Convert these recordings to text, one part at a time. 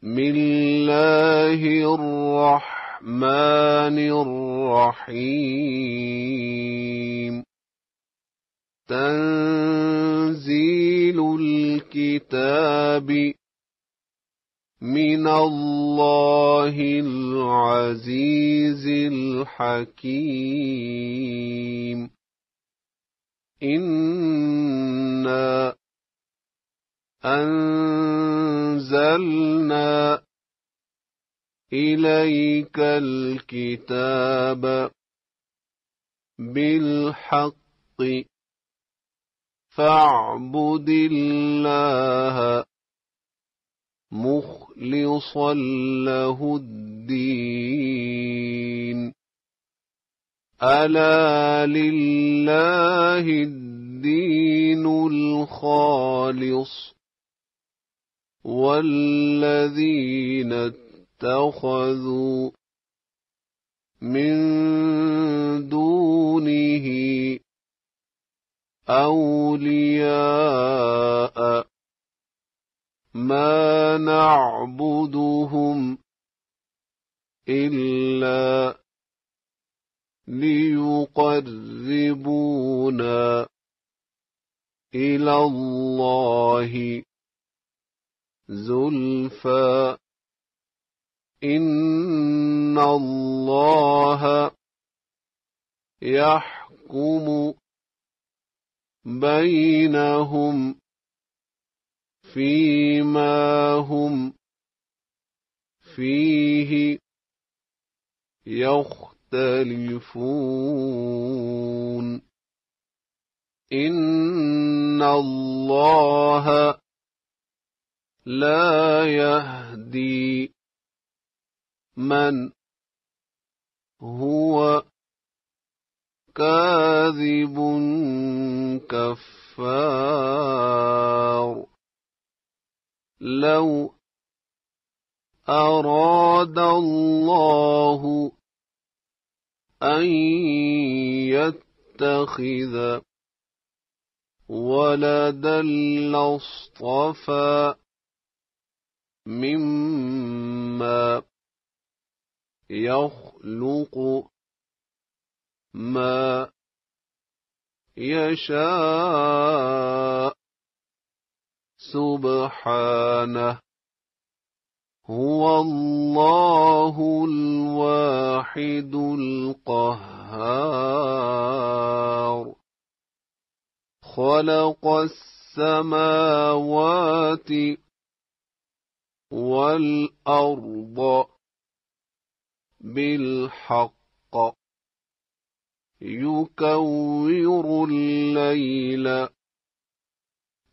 بسم الله الرحمن الرحيم تنزيل الكتاب من الله العزيز الحكيم إنا أنزلنا إليك الكتاب بالحق فاعبد الله مخلصا له الدين ألا لله الدين الخالص والذين اتخذوا من دونه أولياء ما نعبدهم إلا ليقربونا إلى الله زلفى إن الله يحكم بينهم فيما هم فيه يختلفون إن الله لا يهدي من هو كاذب كفار لو أراد الله أن يتخذ ولدا لاصطفى مما يخلق ما يشاء سبحانه هو الله الواحد القهار خلق السماوات والأرض بالحق يكور الليل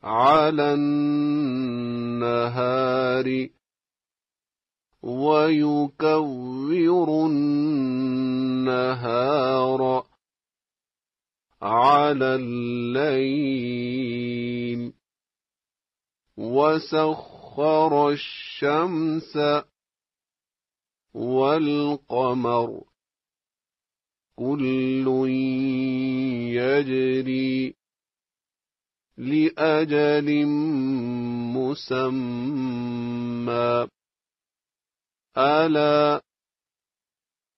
على النهار ويكور النهار على الليل وسخر الشمس والقمر كل يجري لأجل مسمى ألا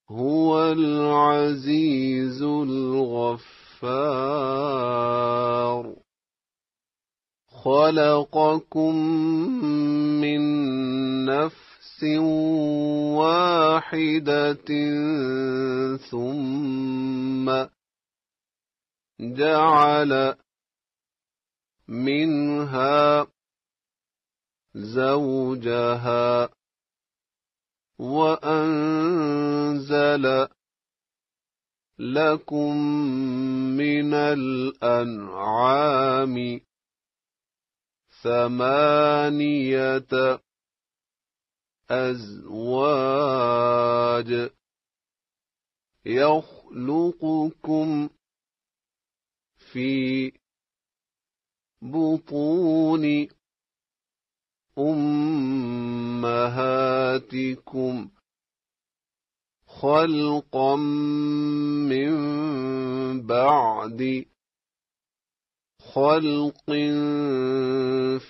هو العزيز الغفار خلقكم من نفس واحدة ثم جعل منها زوجها وأنزل لكم من الأنعام ثمانية أزواج يخلقكم في بطون أمهاتكم خلقا من بعد خلق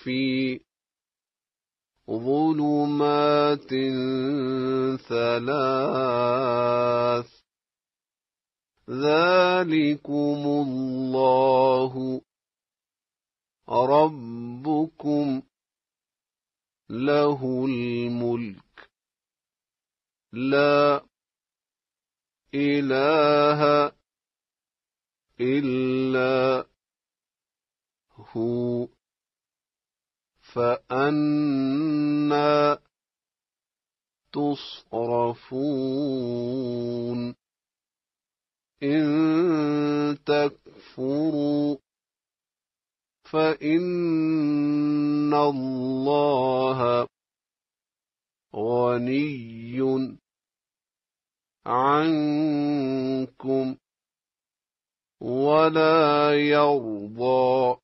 في ظلمات ثلاث ذلكم الله ربكم له الملك لا إله إلا هو فأنى تصرفون إن تكفروا فإن الله غني عنكم ولا يرضى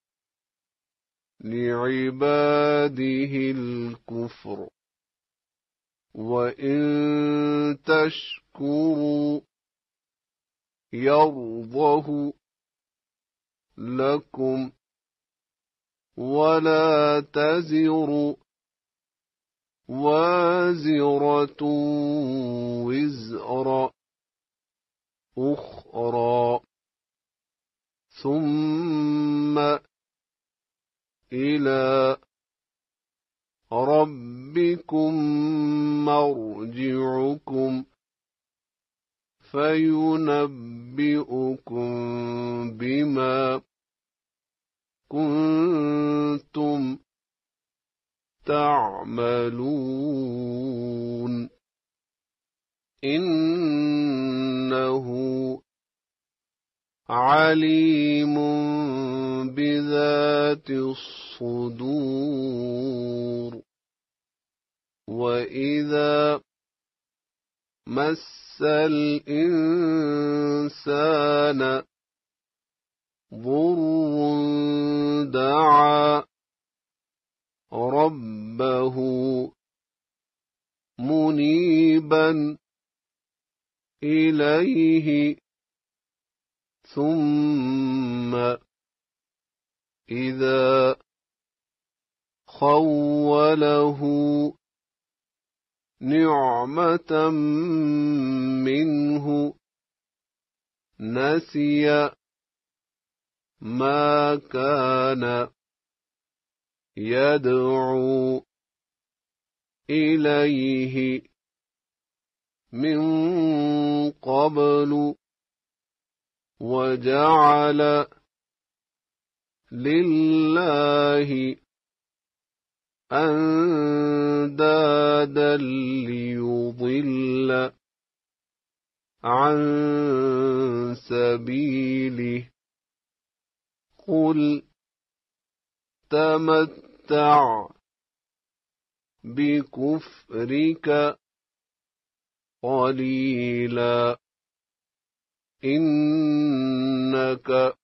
لعباده الكفر وإن تشكروا يرضه لكم ولا تزر وازرة وزر أخرى ثم إلى ربكم مرجعكم فينبئكم بما كنتم تعملون إنه عليم بذات الصدور وإذا مس الإنسان ضر دعا ربه منيبا إليه ثم إذا خوله نعمة منه نسي ما كان يدعو إليه من قبل وجعل لله أندادا ليضل عن سبيله قل تمتع بكفرك قليلا إنك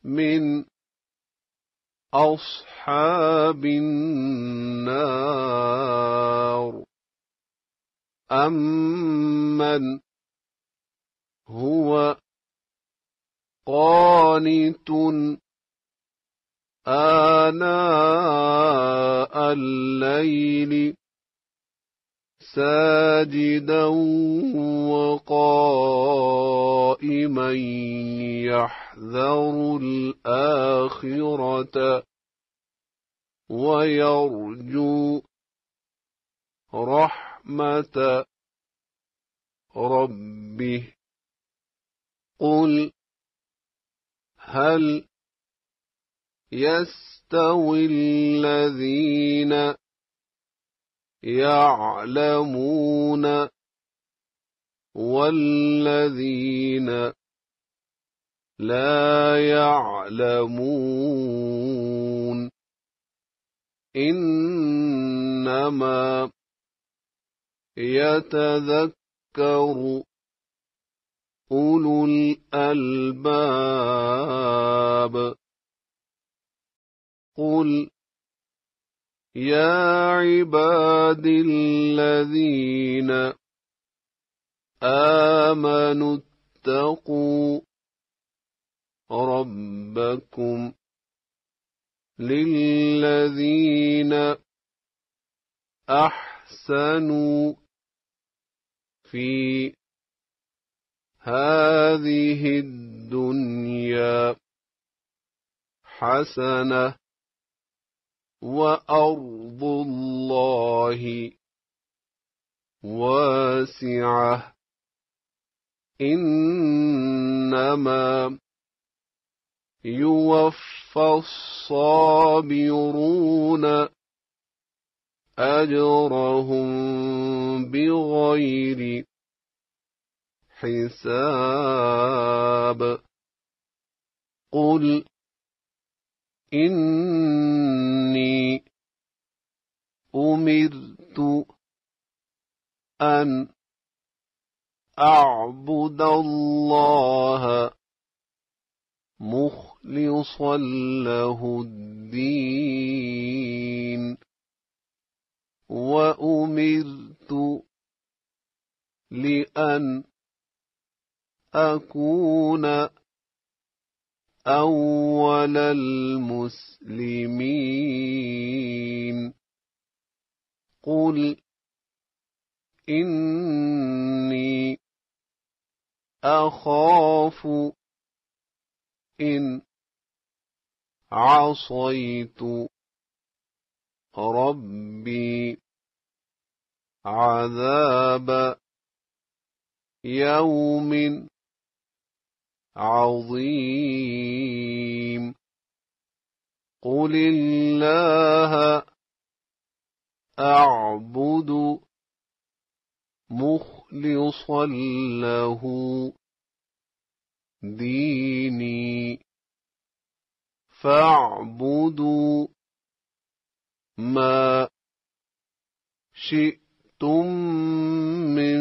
من أصحاب النار أمن هو قانت آناء الليل ساجدا وقائما يحذر الآخرة ويرجو رحمة ربه قل هل يستوي الذين يعلمون والذين لا يعلمون إنما يتذكر أولو الألباب قل يا عباد الذين آمنوا اتقوا ربكم للذين أحسنوا في هذه الدنيا حسنة وأرض الله واسعة إنما يوفى الصابرون أجرهم بغير حساب قل إني أمرت أن أعبد الله مخلصا له الدين وأمرت لأن أكون أول المسلمين قل إني أخاف إن عصيت ربي عذاب يوم عظيم قل الله أعبد مخلصا له ديني فاعبدوا ما شئتم من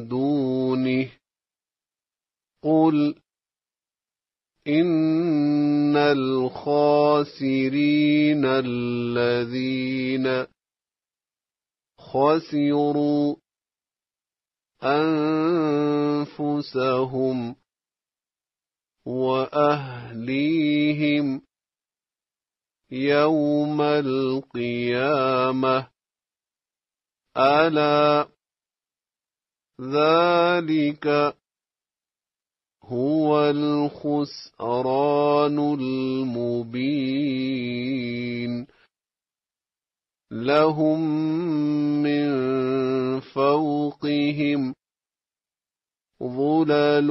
دونه قل إن الخاسرين الذين خسروا أنفسهم وأهليهم يوم القيامة ألا ذلك هو الخسران المبين لهم من فوقهم ظلل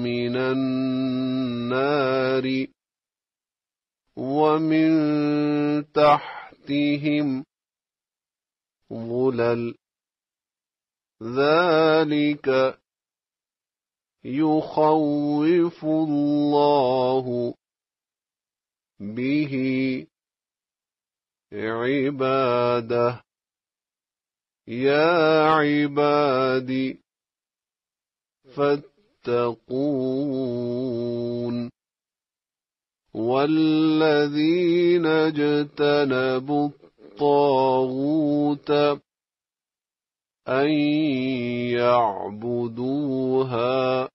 من النار ومن تحتهم ظلل ذلك يخوف الله به عباده يا عبادي فاتقون والذين اجتنبوا الطاغوت أن يعبدوها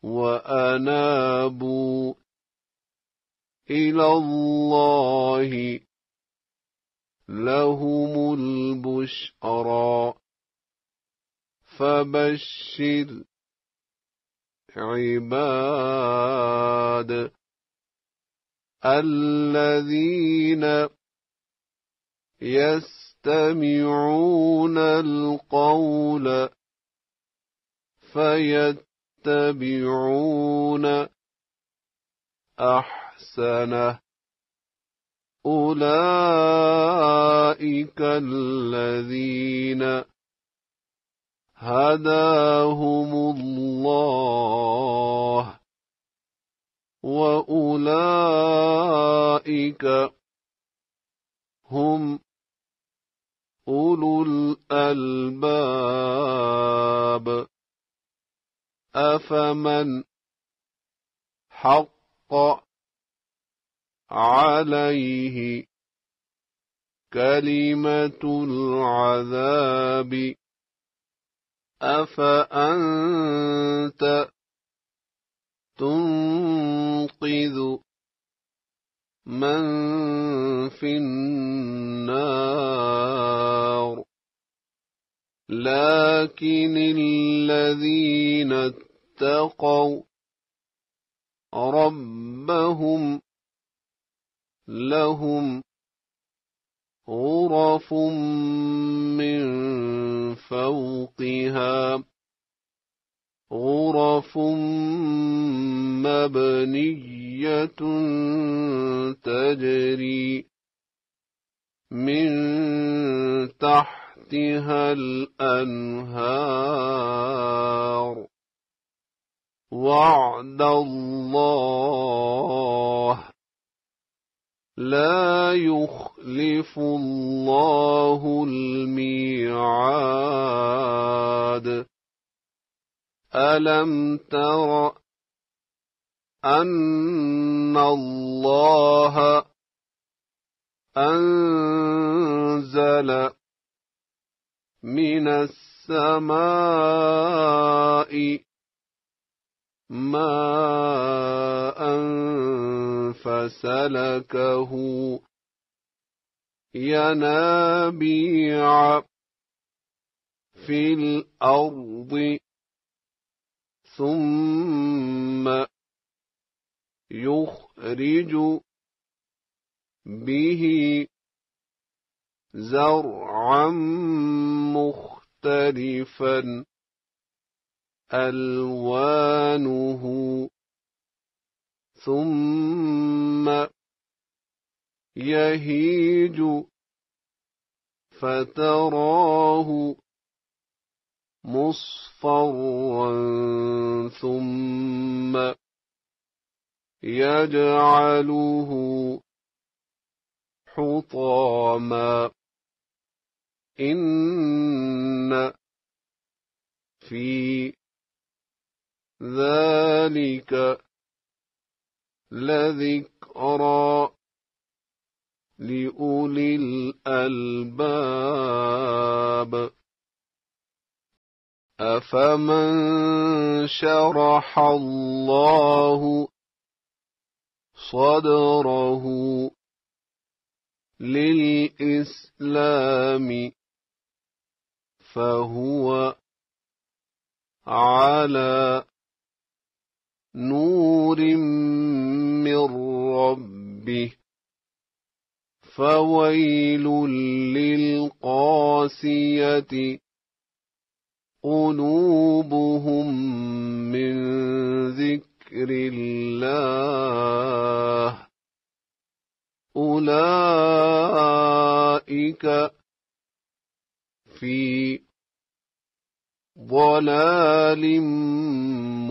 وأنابوا إلى الله لهم البشرى فبشر عباد الذين يستمعون القول فيتبعون أحسنه أولئك الذين هداهم الله وأولئك هم أولو الألباب أفمن حق عليه كلمة العذاب أفأنت تنقذ من في النار لكن الذين اتقوا ربهم لهم غرف من فوقها غرف مبنية تجري من تحتها الأنهار وعد الله لا يخلف الله الميعاد ألم تر أن الله أنزل من السماء ماء فسلكه ينابيع في الأرض ثم يخرج به زرعا مختلفا ألوانه ثم يهيج فتراه مصفرا ثم يجعله حطاما إن في ذلك لذكرى لأولي الألباب أفمن شرح الله صدره للإسلام فهو على نور من ربه فويل للقاسية قلوبهم من ذكر الله أولئك في ضلال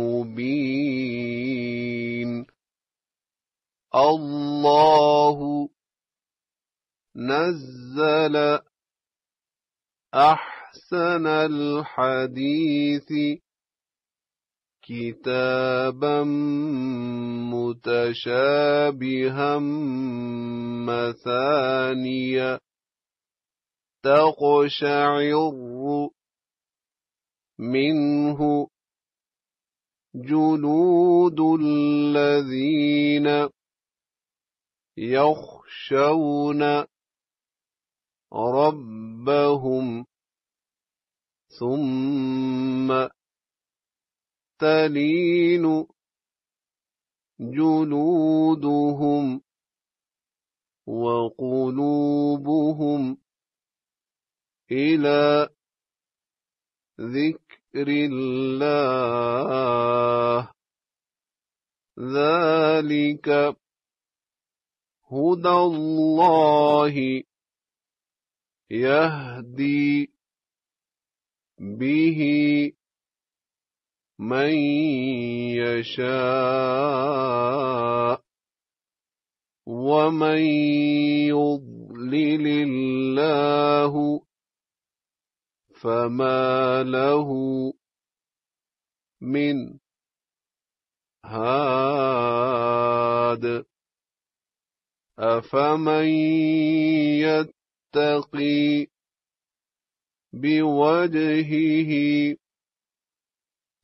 مبين الله نزل أحسن الحديث كتابا متشابها مثانيا تقشعر منه جلود الذين يخشون ربهم ثم تلين جلودهم وقلوبهم إلى ذكر الله ذلك هدى الله يهدي به من يشاء ومن يضلل الله فما له من هاد أفمن يتقي بوجهه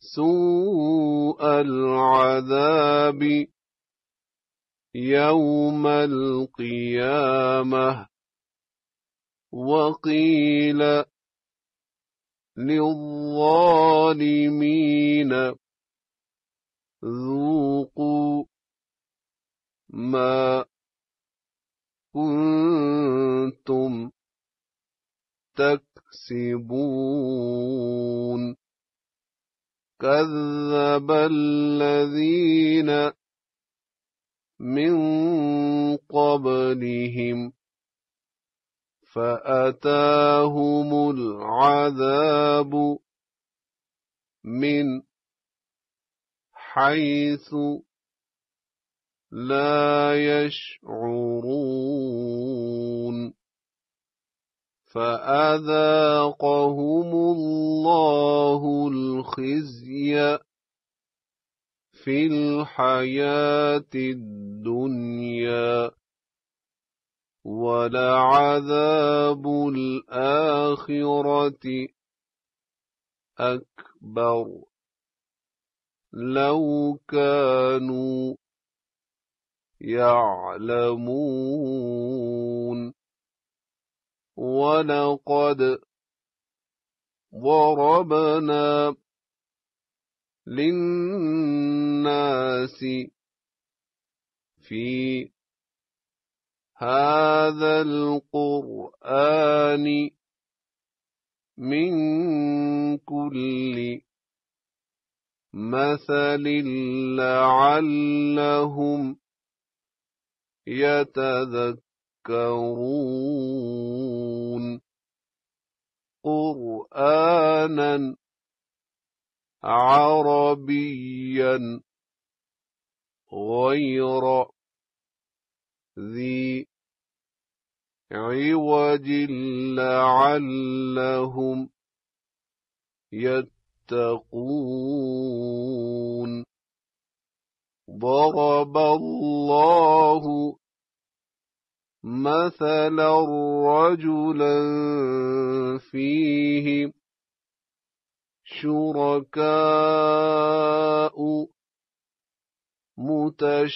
سوء العذاب يوم القيامة. وقيل للظالمين ذوقوا ما كنتم تكسبون. كذب الذين من قبلهم فأتاهم العذاب من حيث لا يشعرون. فأذاقهم الله الخزي في الحياة الدنيا ولعذاب الآخرة أكبر لو كانوا يعلمون. ولقد ضربنا للناس في هذا القرآن من كل مثل لعلهم يتذكرون. قرآنا عربيا غير ذي عوج لعلهم يتقون. ضرب الله مثلا رجلا فيه شركاء متشاكسون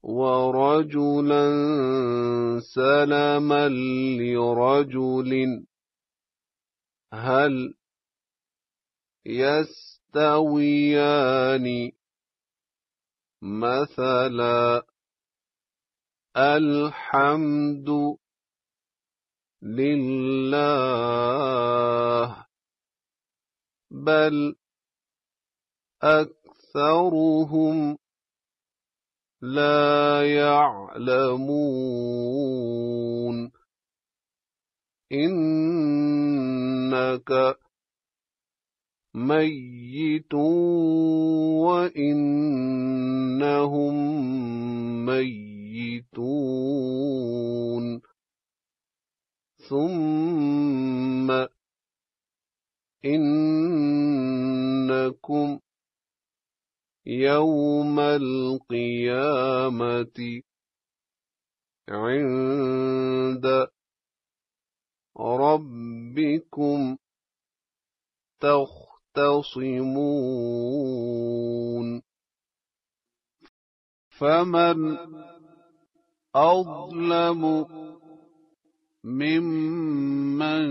ورجلا سلما لرجل هل يستويان مثلا الحمد لله بل أكثرهم لا يعلمون. إنك ميت وإنهم ميتون ثم إنكم يوم القيامة عند ربكم تختصمون. فمن أظلم ممن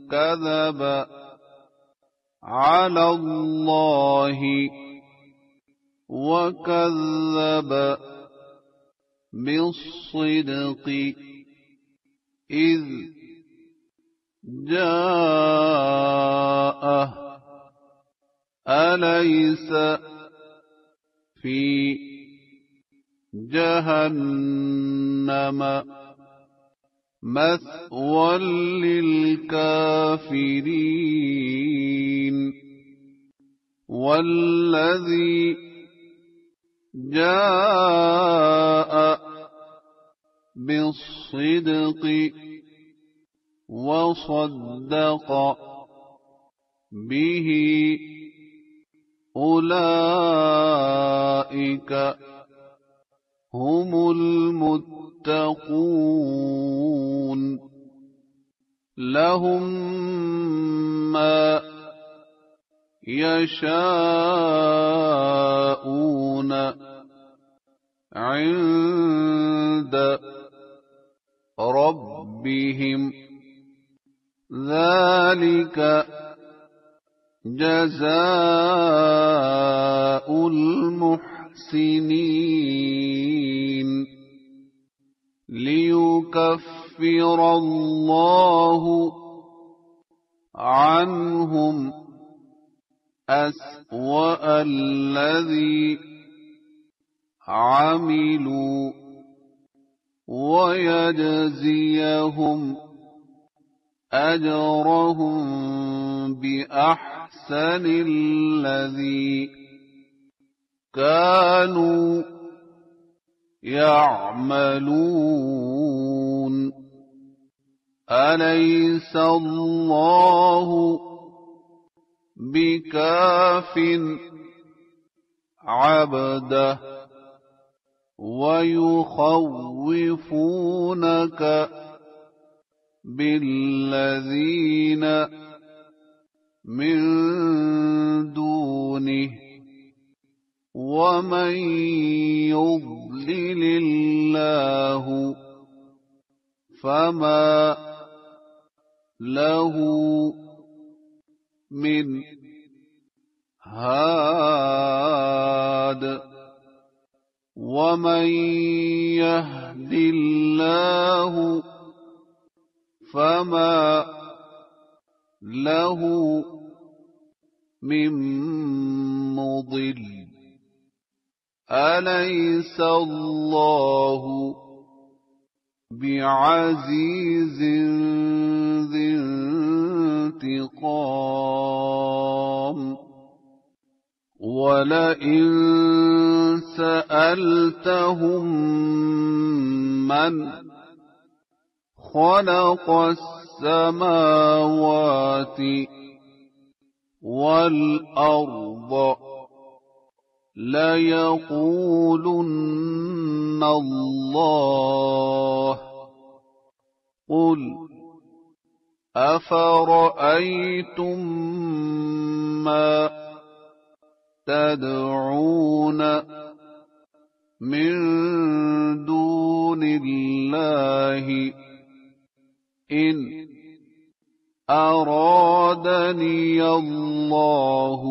كذب على الله وكذب بالصدق إذ جاءه أليس في جهنم مثوى للكافرين والذي جاء بالصدق وصدق به أولئك هم المتقون. لهم ما يشاءون عند ربهم ذلك جزاء المحسنين ليكفر الله عنهم أسوأ الذي عملوا ويجزيهم أجرهم بأحسن الذي كانوا يعملون أليس الله بكاف عبده ويخوفونك بالذين من دونه ومن يضلل الله فما له من هاد ومن يهد الله فما له من مضل أليس الله بعزيز ذي انتقام ولئن سألتهم من خلق السماوات والأرض ليقولن الله قل أفرأيتم ما تدعون من دون الله إن أرادني الله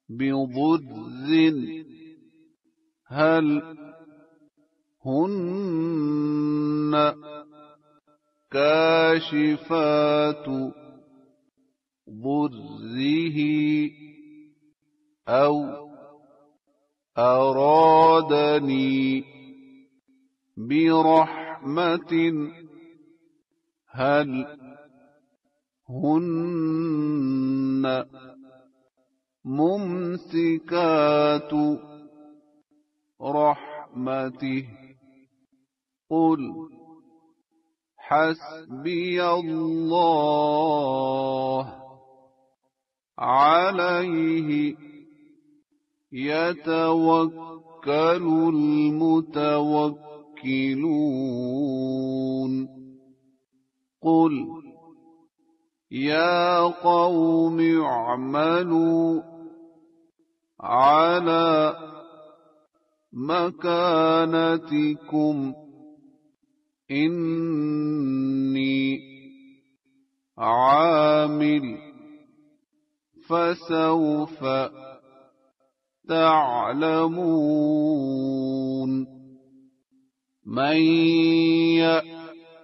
بضر هل هن كاشفات ضره أو أرادني برحمة هل هن ممسكات رحمته قل حسبي الله عليه يتوكل المتوكلون قل يا قوم اعملوا على مكانتكم إني عامل فسوف تعلمون من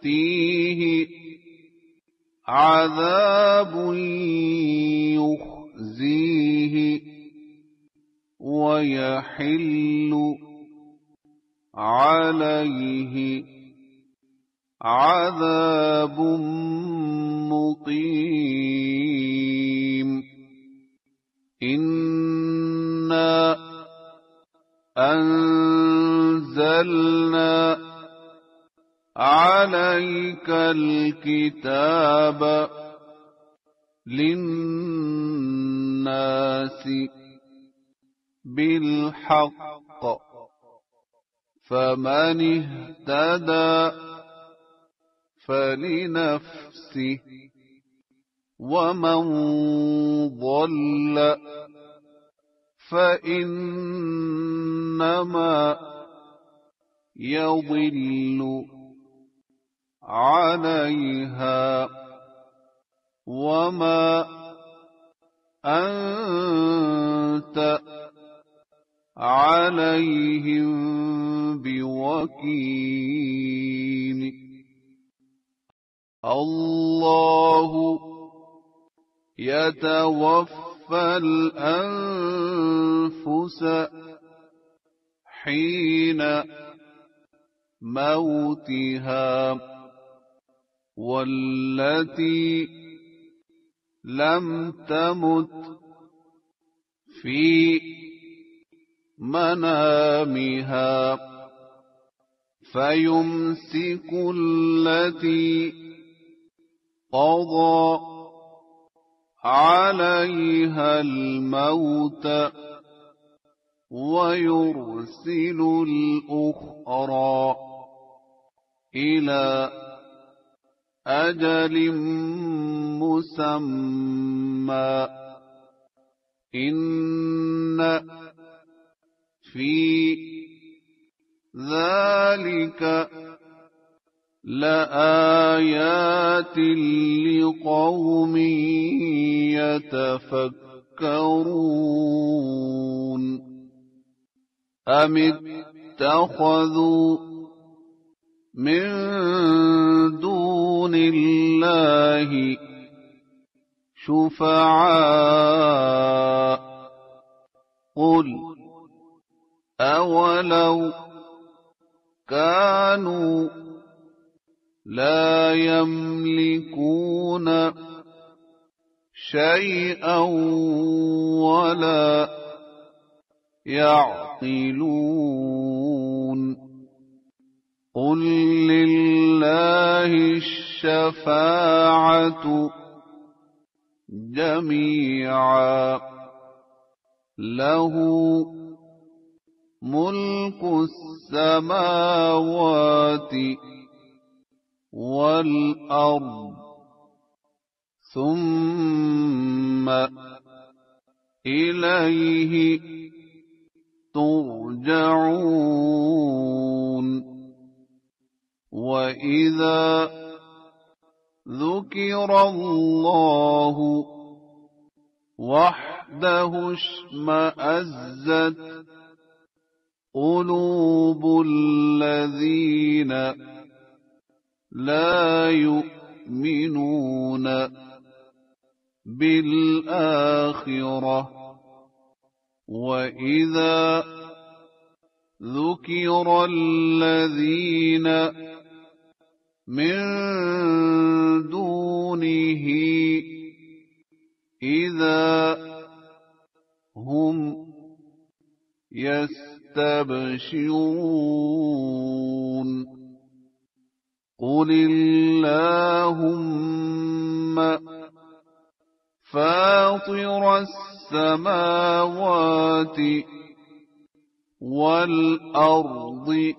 يأتيه عذاب يخزيه ويحل عليه عذاب مقيم إنا أنزلنا عليك الكتاب للناس بالحق فمن اهتدى فلنفسه ومن ضل فإنما يضل عليها وما أنت عليهم بوكيل الله يتوفى الأنفس حين موتها والتي لم تمت في منامها فيمسك التي قضى عليها الموت ويرسل الأخرى إلى أجل مسمى إن في ذلك لآيات لقوم يتفكرون أم اتخذوا من دون الله شفعاء قل أولو كانوا لا يملكون شيئا ولا يعقلون قل لله الشفاعة جميعا له ملك السماوات والأرض ثم إليه ترجعون وإذا ذكر الله وحده اشمأزت قلوب الذين لا يؤمنون بالآخرة وإذا ذكر الذين من دونه إذا هم يستبشرون قل اللهم فاطر السماوات والأرض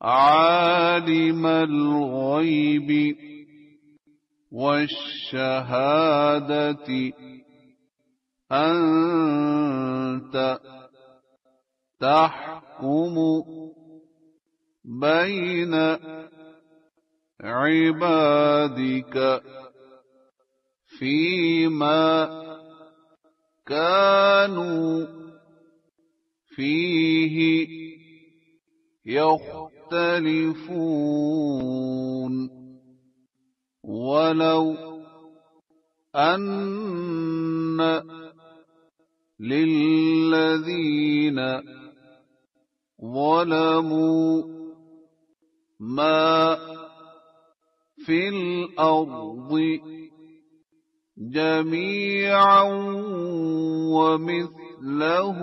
عالم الغيب والشهادة أنت تحكم بين عبادك فيما كانوا فيه يختلفون ولو أن للذين ظلموا ما في الأرض جميعا ومثله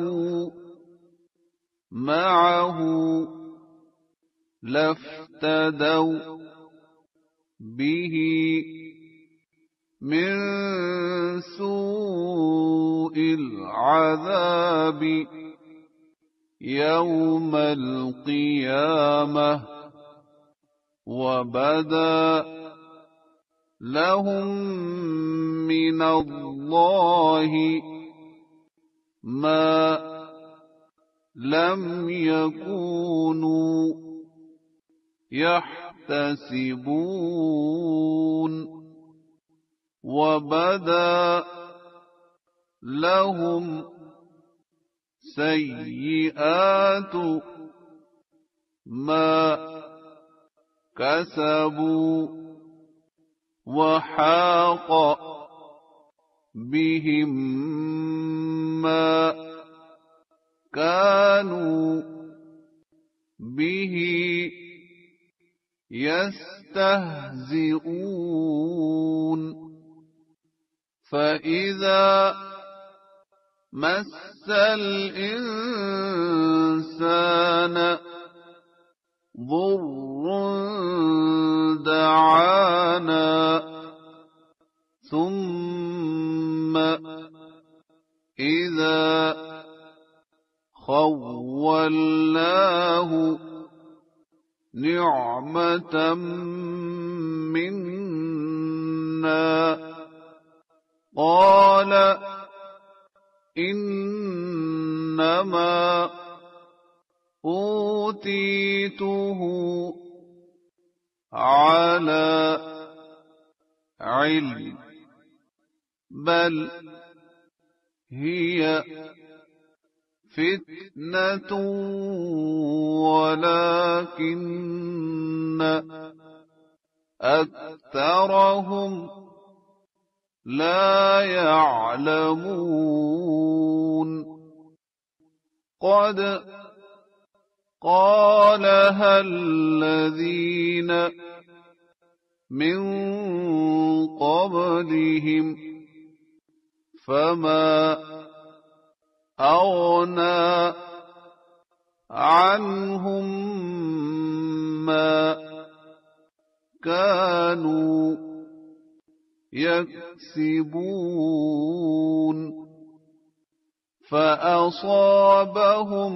معه لافتدوا به من سوء العذاب يوم القيامة وبدا لهم من الله ما لم يكونوا يحتسبون وبدا لهم سيئات ما كسبوا وحاق بهم ما كانوا به يستهزئون فإذا مس الإنسان ضر دعانا ثم إذا خولناه نعمة منا قال إنما أوتيته على علم بل هي فتنة ولكن أكثرهم لا يعلمون قد قالها الذين من قبلهم فما أغنى عنهم ما كانوا يكسبون فأصابهم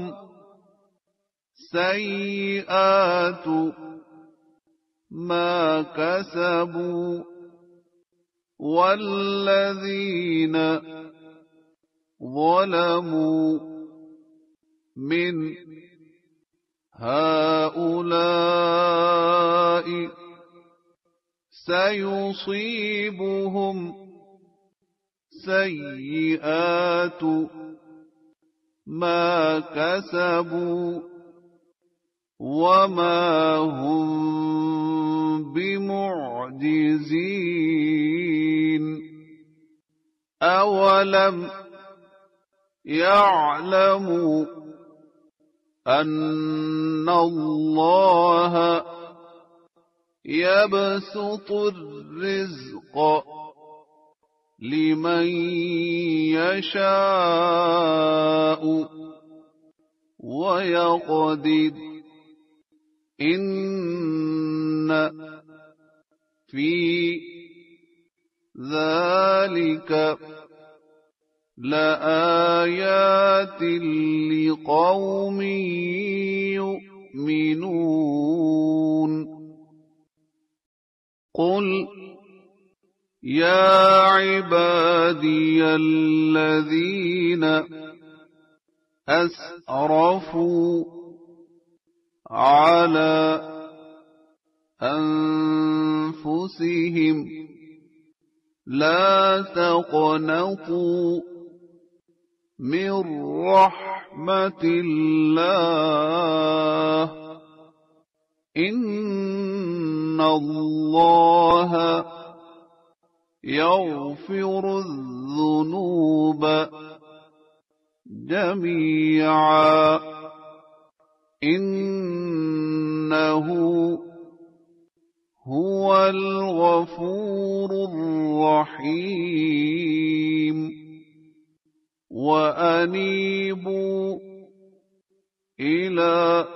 سيئات ما كسبوا والذين ظلموا من هؤلاء سيصيبهم سيئات ما كسبوا وما هم بمعجزين أولم يعلموا أن الله يبسط الرزق لمن يشاء ويقدر إن في ذلك لآيات لقوم يؤمنون قل يا عبادي الذين أسرفوا على أنفسهم لا تقنطوا من رحمة الله إن الله يغفر الذنوب جميعا إنه هو الغفور الرحيم وأنيبوا إلى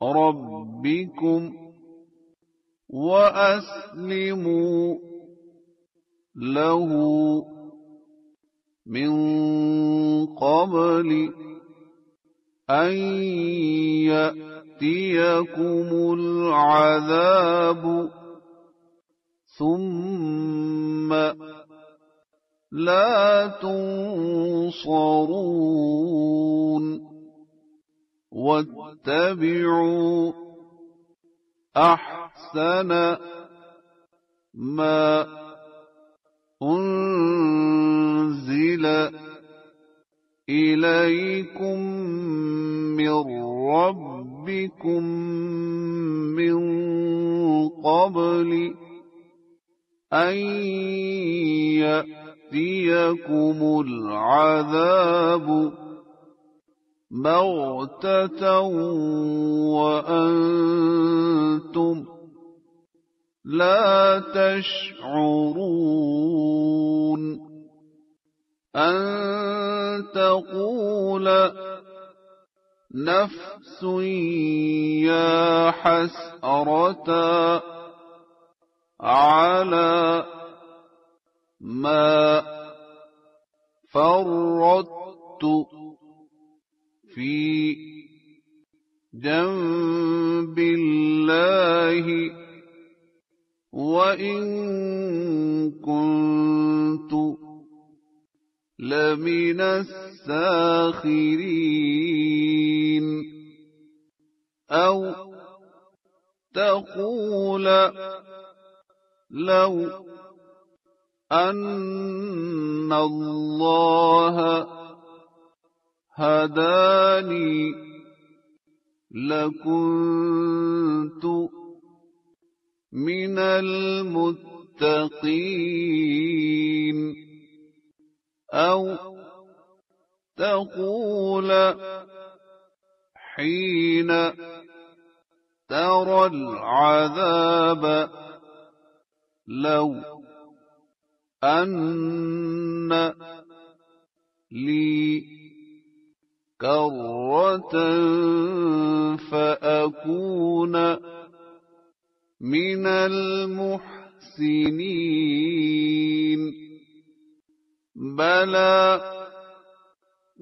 ربكم وأسلموا له من قبل أن يأتيكم العذاب ثم لا تنصرون واتبعوا أحسن ما أنزل إليكم من ربكم من قبل أن يأتيكم العذاب بغتة وأنتم لا تشعرون أن تقول نفس يا حسرة على ما فرطت في جنب الله وإن كنت لمن الساخرين أو تقول لو أن الله هداني لكنت من المتقين أو تقول حين ترى العذاب لو أن لي كرة فأكون من المحسنين بلى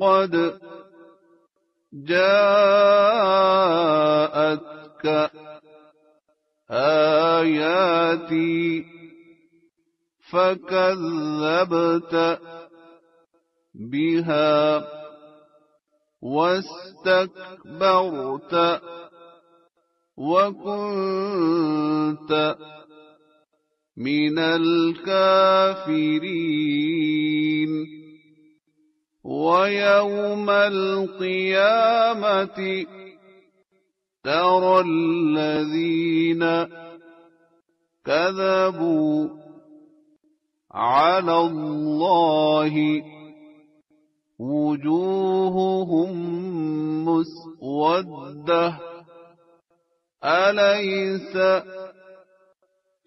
قد جاءتك آياتي فكذبت بها واستكبرت وكنت من الكافرين ويوم القيامة ترى الذين كذبوا على الله وجوههم مسودة أليس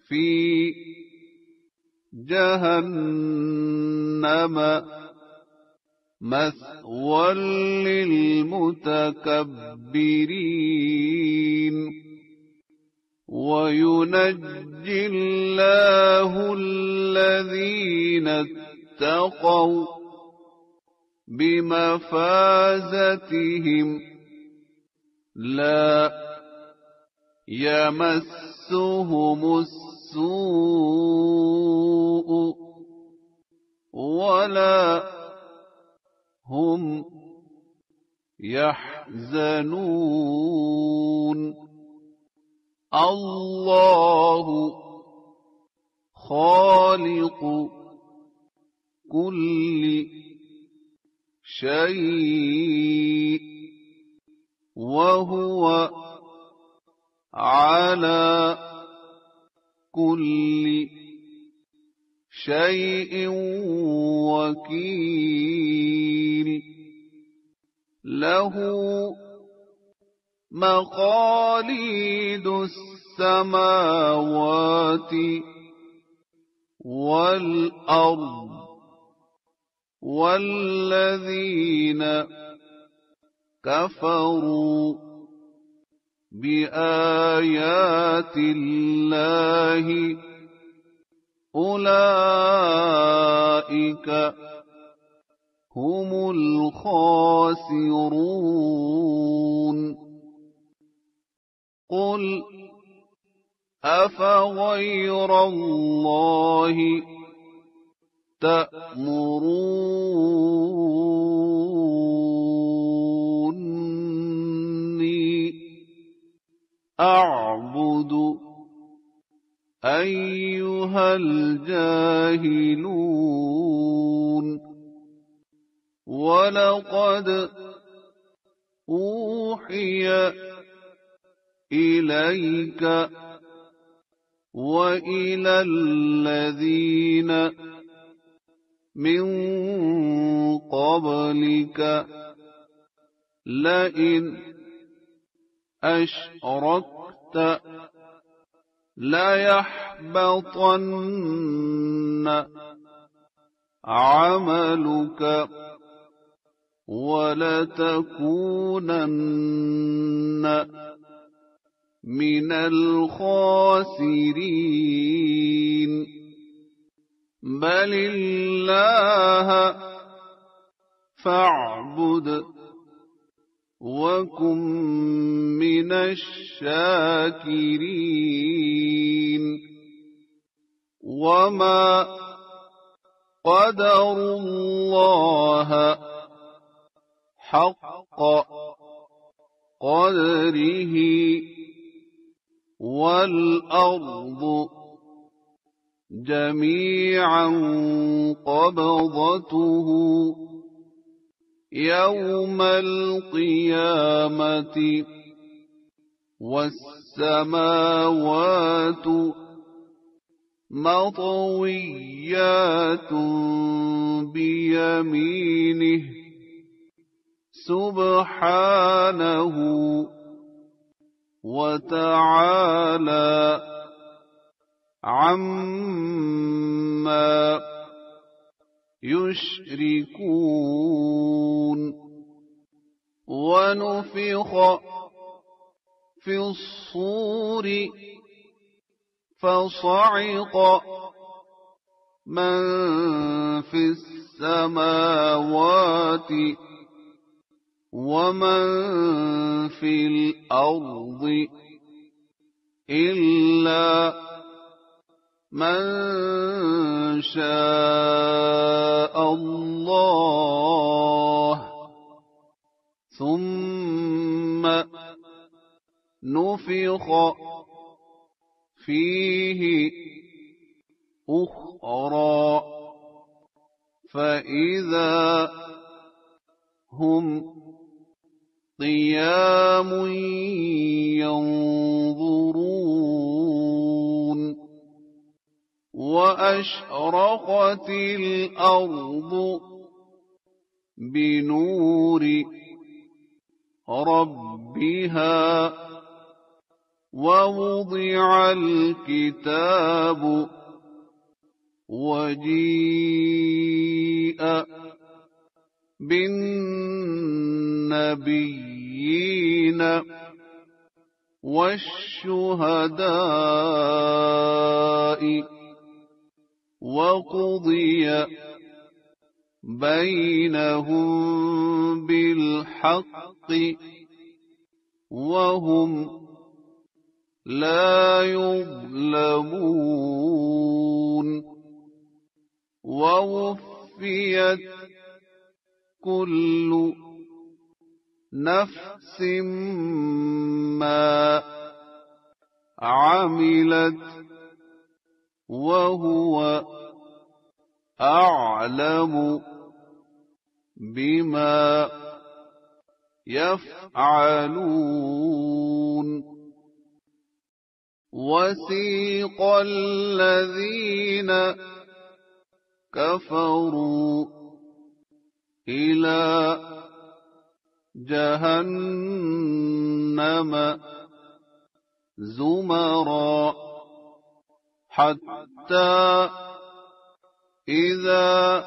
في جهنم مثوى للمتكبرين وينجي الله الذين اتقوا بمفازتهم لا يمسهم السوء ولا هم يحزنون الله خالق كل شيء وهو على كل شيء وكيل له مقاليد السماوات والأرض والذين كفروا بآيات الله أولئك هم الخاسرون قل أفغير الله تأمروني أعبد أيها الجاهلون ولقد أوحي إليك وإلى الذين من قبلك لئن أشركت ليحبطن عملك ولتكونن من الخاسرين بل الله فاعبد وكن من الشاكرين وما قدروا الله حق قدره والأرض جميعا قبضته يوم القيامة والسماوات مطويات بيمينه سبحانه وتعالى عما يشركون ونفخ في الصور فصعق من في السماوات ومن في الأرض إلا من شاء الله ثم نفخ فيه أخرى فإذا هم قيام ينظرون وأشرقت الأرض بنور ربها ووضع الكتاب وجيء بالنبيين والشهداء وقضي بينهم بالحق وهم لا يظلمون ووفيت كل نفس ما عملت وهو أعلم بما يفعلون وسيق الذين كفروا إلى جهنم زمرا حتى إذا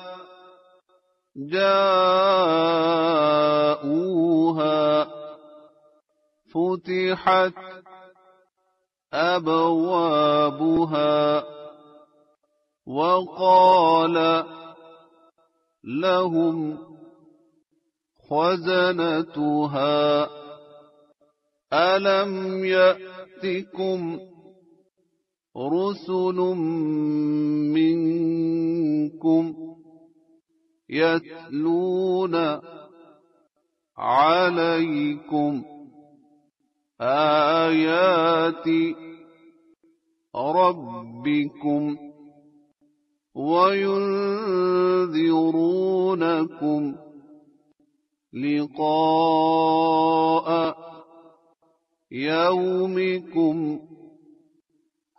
جاءوها فتحت أبوابها وقال لهم خزنتها ألم يأتكم رسل منكم يتلون عليكم آيات ربكم وينذرونكم لقاء يومكم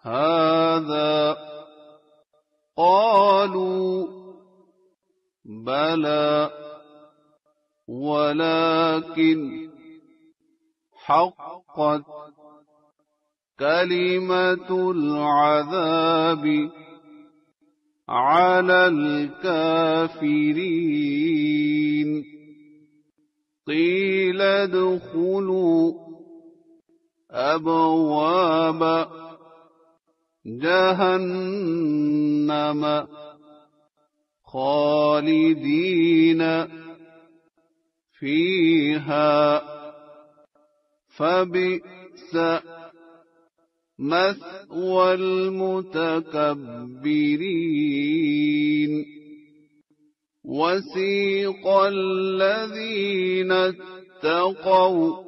هذا قالوا بلى ولكن حقت كلمة العذاب على الكافرين قيل ادخلوا أبواب جهنم خالدين فيها فبئس مثوى المتكبرين وسيق الذين اتقوا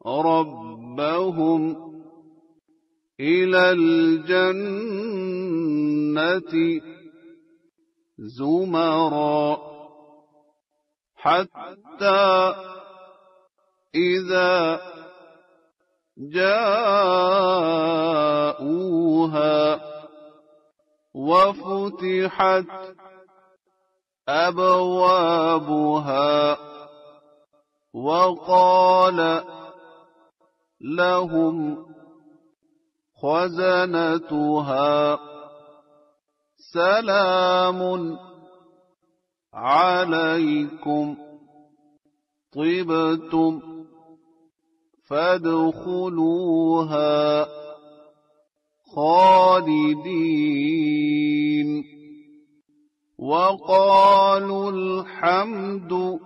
ربهم إلى الجنة زمرا حتى إذا جاءوها وفتحت أبوابها وقال لهم خزنتها سلام عليكم طبتم فادخلوها خالدين وقالوا الحمد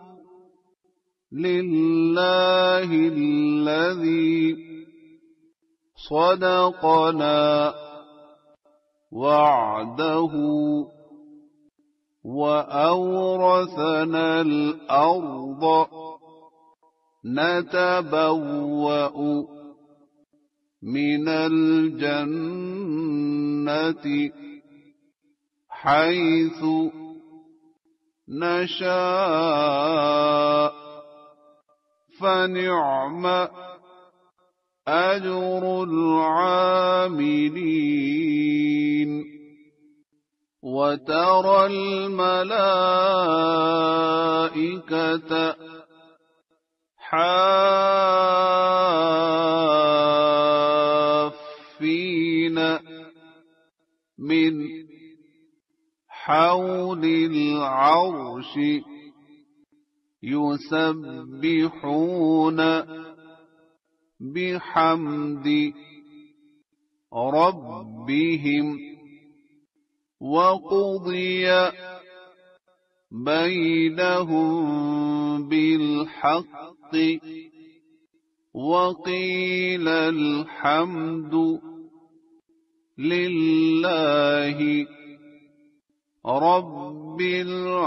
لله الذي صدقنا وعده وأورثنا الأرض نتبوأ من الجنة حيث نشاء فنعم أجر العاملين وترى الملائكة حافين من حول العرش يسبحون بحمد ربهم وقضي بينهم بالحق وقيل الحمد لله رب العالمين.